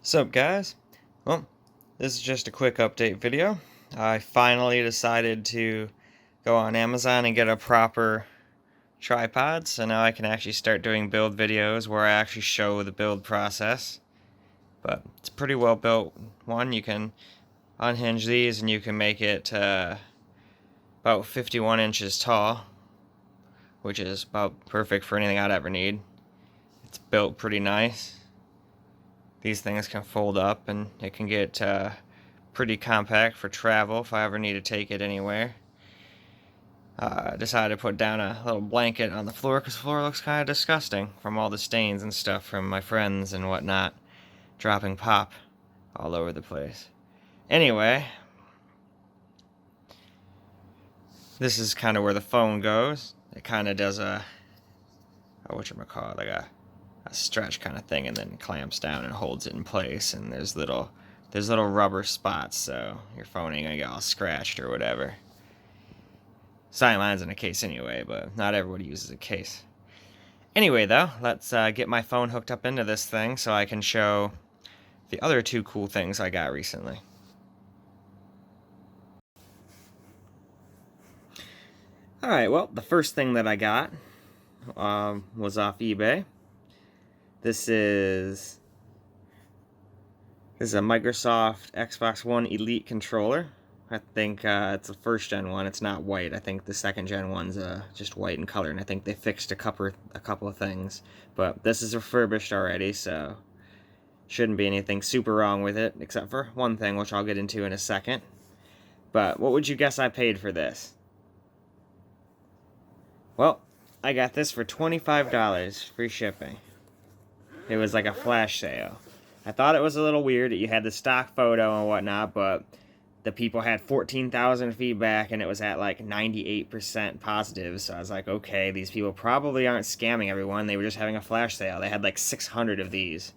What's up, guys? Well, this is just a quick update video. I finally decided to go on Amazon and get a proper tripod, so now I can actually start doing build videos where I actually show the build process. But it's a pretty well built one. You can unhinge these and you can make it about 51 inches tall, which is about perfect for anything I'd ever need. It's built pretty nice. These things can fold up and it can get pretty compact for travel if I ever need to take it anywhere. I decided to put down a little blanket on the floor because the floor looks kind of disgusting from all the stains and stuff from my friends and whatnot dropping pop all over the place. Anyway, this is kind of where the phone goes. It kind of does a whatchamacallit, like a stretch kind of thing, and then clamps down and holds it in place, and there's little rubber spots, so your phone ain't gonna get all scratched or whatever. Mine's in a case anyway, but not everybody uses a case. Anyway, though, let's get my phone hooked up into this thing so I can show the other two cool things I got recently. Alright, well, the first thing that I got was off eBay. This is a Microsoft Xbox One Elite controller. I think it's the first gen one. It's not white. I think the second gen one's just white in color, and I think they fixed a couple of things. But this is refurbished already, so shouldn't be anything super wrong with it, except for one thing, which I'll get into in a second. But what would you guess I paid for this? Well, I got this for $25, free shipping. It was like a flash sale. I thought it was a little weird that you had the stock photo and whatnot, but the people had 14,000 feedback and it was at like 98% positive. So I was like, okay, these people probably aren't scamming everyone. They were just having a flash sale. They had like 600 of these.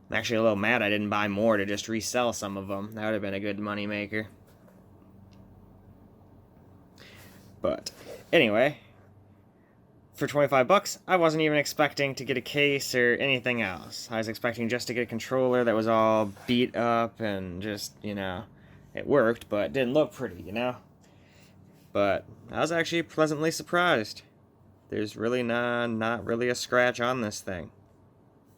I'm actually a little mad I didn't buy more to just resell some of them. That would have been a good money maker. But anyway, for 25 bucks, I wasn't even expecting to get a case or anything else. I was expecting just to get a controller that was all beat up and just, it worked, but it didn't look pretty, But I was actually pleasantly surprised. There's really not really a scratch on this thing.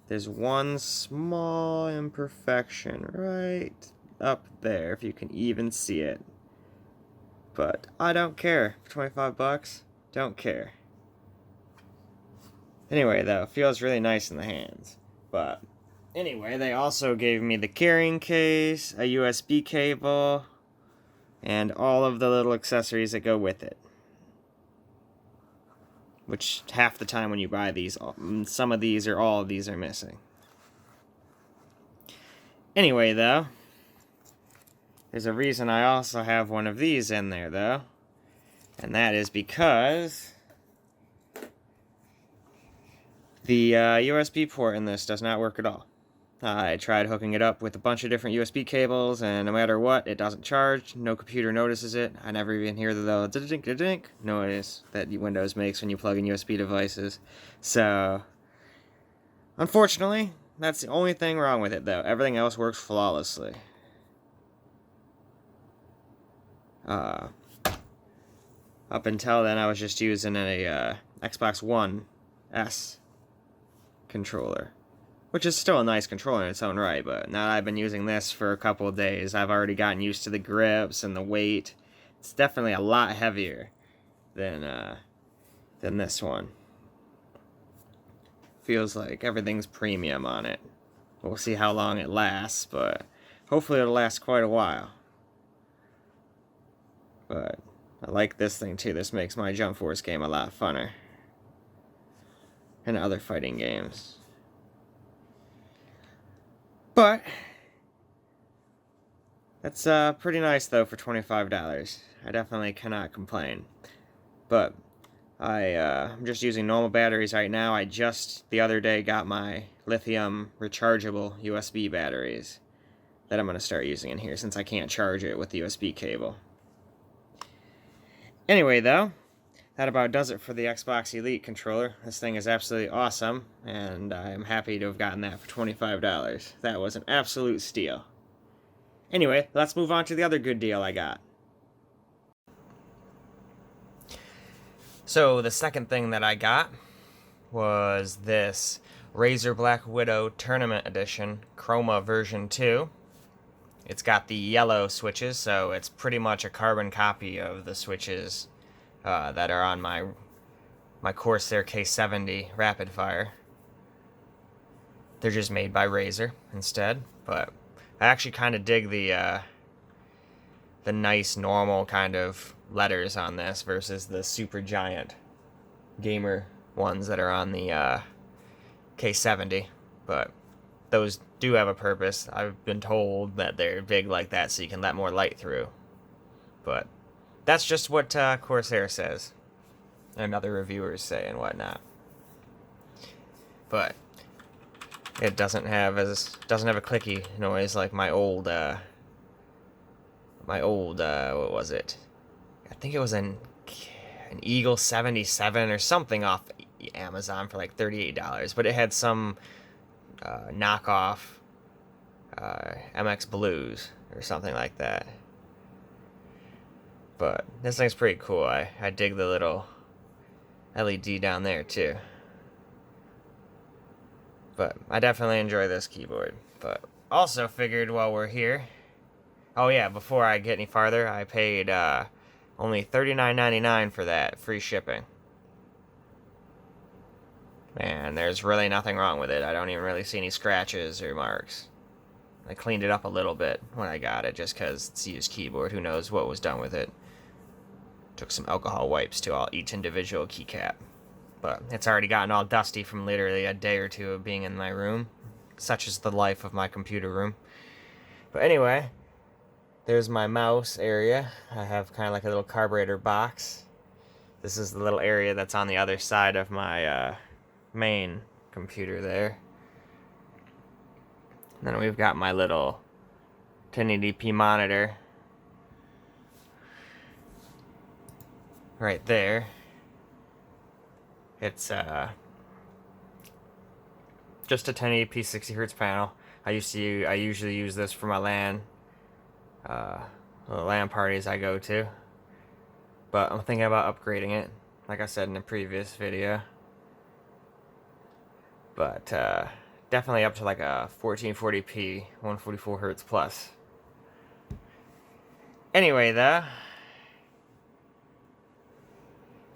There's one small imperfection right up there, if you can even see it. But I don't care. For 25 bucks, don't care. Anyway, though, it feels really nice in the hands. But anyway, they also gave me the carrying case, a USB cable, and all of the little accessories that go with it. Which half the time when you buy these, some of these or all of these are missing. Anyway, though, there's a reason I also have one of these in there, though. And that is because the USB port in this does not work at all. I tried hooking it up with a bunch of different USB cables, and no matter what, it doesn't charge. No computer notices it. I never even hear the little dink noise that Windows makes when you plug in USB devices. So, unfortunately, that's the only thing wrong with it, though. Everything else works flawlessly. Up until then, I was just using a Xbox One S controller, which is still a nice controller in its own right, but now that I've been using this for a couple of days, I've already gotten used to the grips and the weight. It's definitely a lot heavier than this one. Feels like everything's premium on it. We'll see how long it lasts, but hopefully it'll last quite a while. But I like this thing too. This makes my Jump Force game a lot funner. And other fighting games. But that's pretty nice though for $25. I definitely cannot complain. But I'm just using normal batteries right now. I just the other day got my lithium rechargeable USB batteries that I'm going to start using in here since I can't charge it with the USB cable. Anyway, though, that about does it for the Xbox Elite controller. This thing is absolutely awesome, and I'm happy to have gotten that for $25. That was an absolute steal. Anyway, let's move on to the other good deal I got. So the second thing that I got was this Razer Black Widow Tournament Edition Chroma version 2. It's got the yellow switches, so it's pretty much a carbon copy of the switches that are on my Corsair K70 Rapid Fire. They're just made by Razer instead, but I actually kind of dig the nice normal kind of letters on this versus the super giant gamer ones that are on the K70, but those do have a purpose. I've been told that they're big like that so you can let more light through, but that's just what Corsair says and other reviewers say and whatnot. But it doesn't have a clicky noise like my old what was it? I think it was an Eagle 77 or something off Amazon for like $38, but it had some knockoff MX Blues or something like that. But this thing's pretty cool. I dig the little LED down there too. But I definitely enjoy this keyboard. But also figured while we're here, oh yeah, before I get any farther, I paid only $39.99 for that, free shipping. Man, there's really nothing wrong with it. I don't even really see any scratches or marks. I cleaned it up a little bit when I got it, just because it's a used keyboard. Who knows what was done with it. Took some alcohol wipes to each individual keycap. But it's already gotten all dusty from literally a day or two of being in my room. Such is the life of my computer room. But anyway, there's my mouse area. I have kind of like a little carburetor box. This is the little area that's on the other side of my main computer there. And then we've got my little 1080p monitor right there. It's just a 1080p 60 Hz panel. I usually use this for my LAN parties I go to, but I'm thinking about upgrading it, like I said in the previous video. But definitely up to like a 1440p 144 Hz plus. Anyway, though,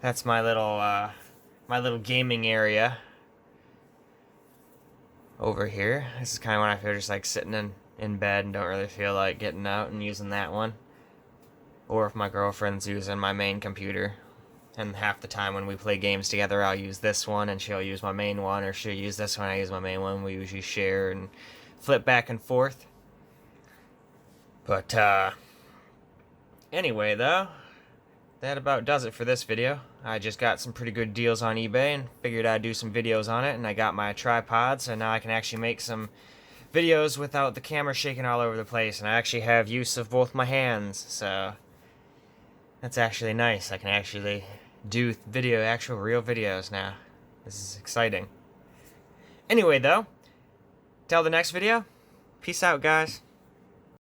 that's my little gaming area over here. This is kind of when I feel just like sitting in bed and don't really feel like getting out and using that one. Or if my girlfriend's using my main computer. And half the time when we play games together, I'll use this one and she'll use my main one, or she'll use this one, I use my main one. We usually share and flip back and forth. But anyway, though, that about does it for this video. I just got some pretty good deals on eBay and figured I'd do some videos on it, and I got my tripod, so now I can actually make some videos without the camera shaking all over the place, and I actually have use of both my hands, so that's actually nice. I can actually do actual real videos now. This is exciting. Anyway, though, till the next video, peace out, guys.